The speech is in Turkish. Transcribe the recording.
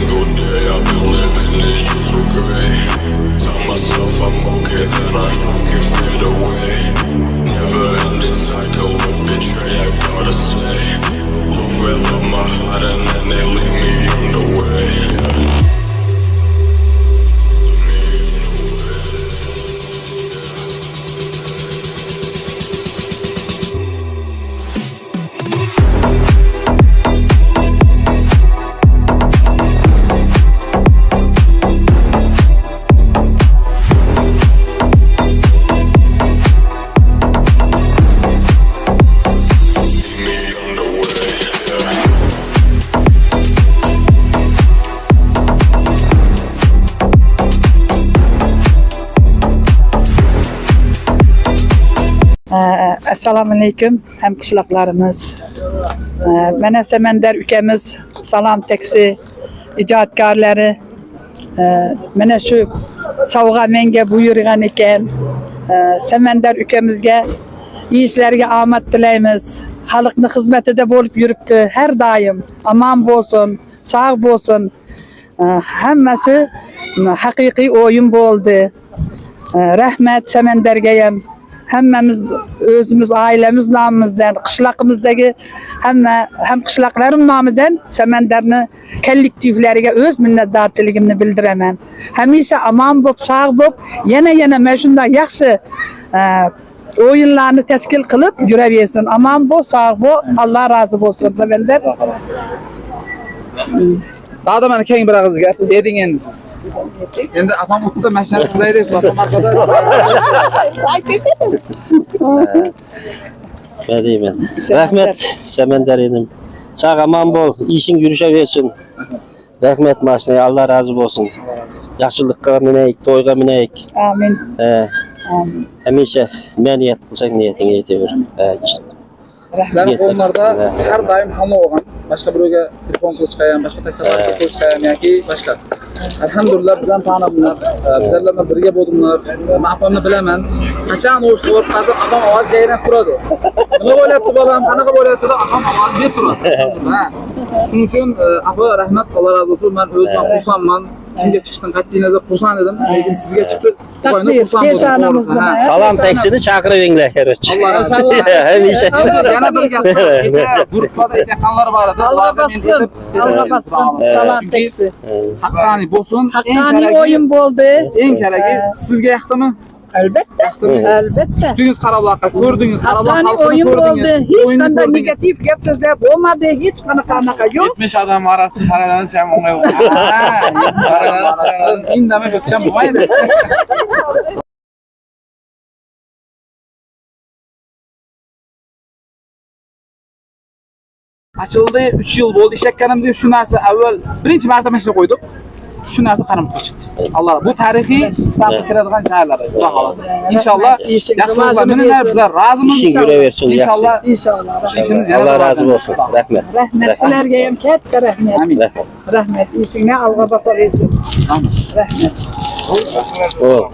single day I've been living is just so great. Tell myself I'm okay, then I fucking fade away. Never ending cycle of betray, I gotta say. Love with all my heart and then they leave me on the way. Assalamu aleyküm hemkışlaklarımız. Mene Semender ülkemiz salam teksi icatkarları. Mene şu savga menge buyurgan eken. Semender ülkemizge iyi işlerge amat dileyimiz. Halkını hizmetide bolup yürüptü her daim. Aman bolsun, sağ bolsun. Hemmesi hakiki oyun boldu. Rahmet Semendergeyem. Hemmemiz özümüz, ailemiz namımızdan, kışlakımızdaki hem kışlaklarım namıdan Semenderni kollektivleriga öz minnetdarçılığımı bildiremen. Hemişe aman bop, sağ bop, yine meşhunda yaxşı oyunlarını teşkil kılıp yürebilsin. Aman bop, sağ bop, Allah razı olsun Semender. Daha da bana keyin bir ağız gel. Edin endi siz. Endi atam otuda maşinani sizlaydaysiz. Atam arkada. Ne diyeyim ben? Rahmet Semender'im. Sağ aman bol, işin yürüyüşe versin. Rahmet maşinaya Allah razı olsun. Yaşlılıkka mineyik, toyga mineyik. Amin. Amin. Hemişe ne niyet kılsak niyetini yetebilir. Sizlerin konularda her daim hamla olgan. Başka biröge telefon kılıçkayan, başka taksatlar kılıçkayan yani başka. Elhamdülillah bizden tanımlar, bizlerle birge bodumlar, mahpamını bilemen. Kaçan olursa olur, kazan adam avaz yayına kuradı. Ne böyle yaptı balam, kanaka böyle yaptı da adam avaz bir kuradı. Şunun için ahva rahmet Allah razı olsun, ben özümden kursanman. Kimge çıkıştın katliğinize kursan dedim. Lekin sizge çıktı. Takdir, keşanımızda. Salam teksini çakırıvingler her üç. Allah razı olsun. Hemişe. Yana bir geldi. Gece gruplarda ekanları vardı. Allah bassın. Allah bassın. Salam teksi. Hakkani bolsun. Hakkani oyun boldu. En keregi sizge yaktı mı? Elbette. Elbette. Düştüğünüz Karabağ'a, gördüğünüz Karabağ Hakkani halkını oyun boldu. gördünüz. Hiç kanda negatif gap sözler olmadı. Hiç kanaka yok. 70 adam arası sarayların sen olmaya oldu. Sarayların indeme götüreceğim bu maydı. Açıldı 3 yıl oldu. İşletkenimizde şu narsa evvel birinci mertebesine koyduk. Şu narsa kanımızda çıktı. Allah bu tarihi takip edilgen çayları. Allah halasın. İnşallah yaxşılıklar menene bizler razımız. İşin göreversin. İnşallah. İnşallah. İşimiz Allah razı olsun. Rahmet. Rahmet sizlerge hem katta rahmet. Amin. Rahmet işine alga basabilsin. Amin. Rahmet. O